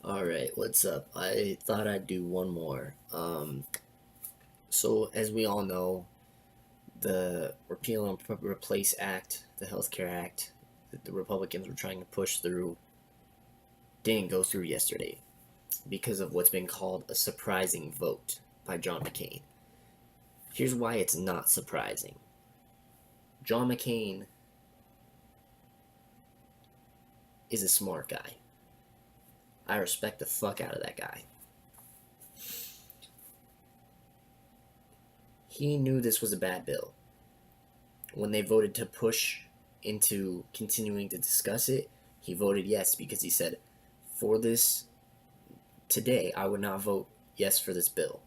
All right, what's up? I thought I'd do one more. So as we all know, the Repeal and Replace Act, the Healthcare Act, that the Republicans were trying to push through, didn't go through yesterday because of what's been called a surprising vote by John McCain. Here's why it's not surprising. John McCain is a smart guy. I respect the fuck out of that guy. He knew this was a bad bill. When they voted to push into continuing to discuss it, he voted yes because he said, for this today, I would not vote yes for this bill.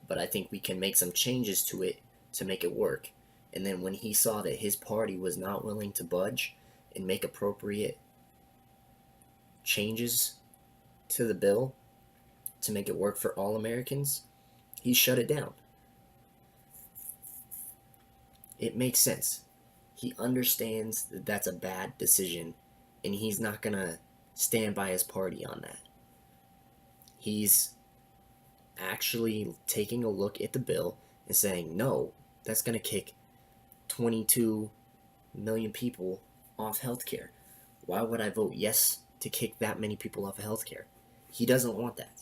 But I think we can make some changes to it to make it work. And then when he saw that his party was not willing to budge and make appropriate changes to the bill to make it work for all Americans, he shut it down. It makes sense. He understands that that's a bad decision, and he's not gonna stand by his party on that. He's actually taking a look at the bill and saying, no, that's gonna kick 22 million people off healthcare. Why would I vote yes to kick that many people off of healthcare? He doesn't want that.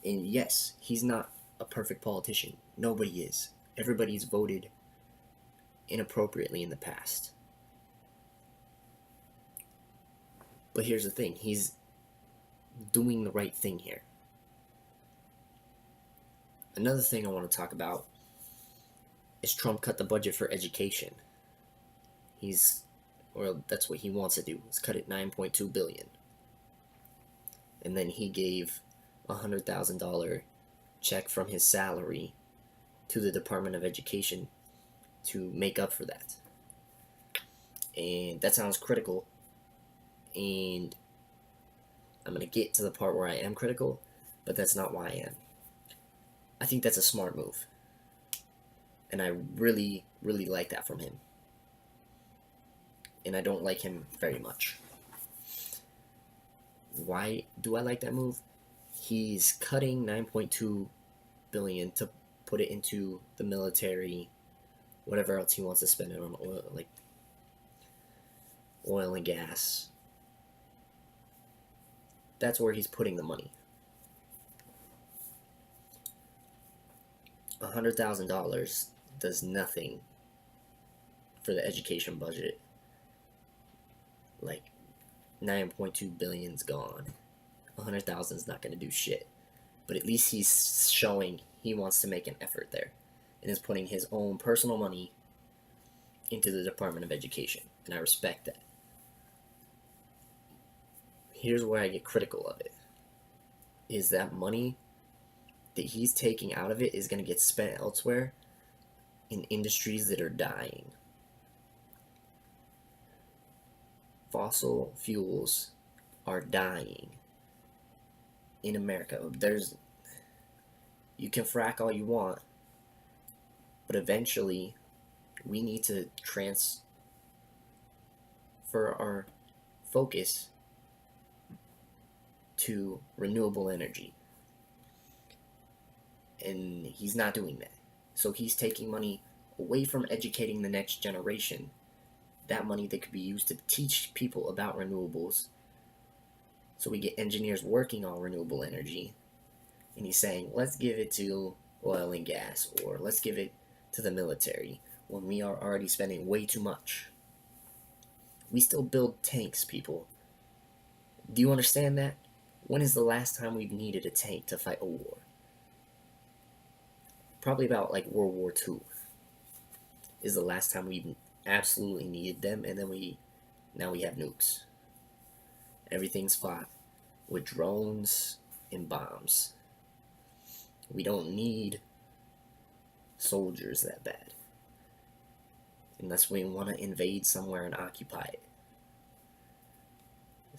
And yes, he's not a perfect politician. Nobody is. Everybody's voted inappropriately in the past. But here's the thing, he's doing the right thing here. Another thing I want to talk about is Trump cut the budget for education. That's what he wants to do, is cut it 9.2 billion. And then he gave a $100,000 check from his salary to the Department of Education to make up for that. And that sounds critical, and I'm going to get to the part where I am critical, but that's not why I am. I think that's a smart move, and I really, really like that from him. And I don't like him very much. Why do I like that move? He's cutting 9.2 billion to put it into the military, whatever else he wants to spend it on, like oil and gas. That's where he's putting the money. $100,000 does nothing for the education budget. Like 9.2 billion's gone. 100,000 is not going to do shit. But at least he's showing he wants to make an effort there and is putting his own personal money into the Department of Education, and I respect that. Here's where I get critical of it, is that money that he's taking out of it is going to get spent elsewhere in industries that are dying. Fossil fuels are dying in America. You can frack all you want, but eventually we need to transfer our focus to renewable energy. And he's not doing that. So he's taking money away from educating the next generation. That money that could be used to teach people about renewables. So we get engineers working on renewable energy. And he's saying, let's give it to oil and gas, or let's give it to the military, when we are already spending way too much. We still build tanks, people. Do you understand that? When is the last time we've needed a tank to fight a war? Probably about like World War II is the last time we absolutely needed them, and then now we have nukes. Everything's fought with drones and bombs. We don't need soldiers that bad, unless we want to invade somewhere and occupy it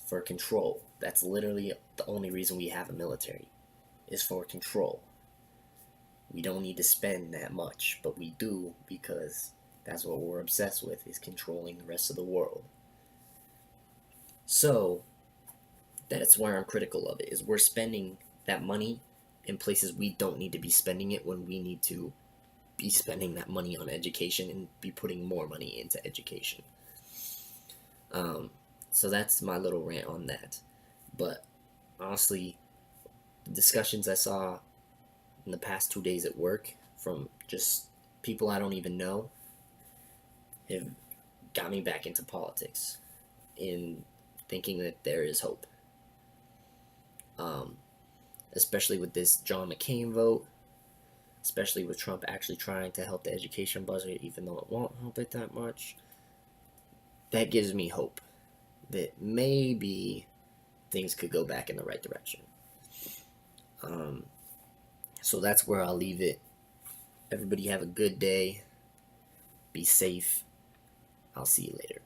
for control. That's literally the only reason we have a military, is for control. We don't need to spend that much, but we do, because that's what we're obsessed with, is controlling the rest of the world. So that's where I'm critical of it, is we're spending that money in places we don't need to be spending it, when we need to be spending that money on education and be putting more money into education. Um, so that's my little rant on that. But honestly, the discussions I saw in the past 2 days at work from just people I don't even know have got me back into politics, in thinking that there is hope. Um, Especially with this John McCain vote, especially with Trump actually trying to help the education budget, even though it won't help it that much. That gives me hope that maybe things could go back in the right direction. Um, so that's where I'll leave it. Everybody have a good day. Be safe. I'll see you later.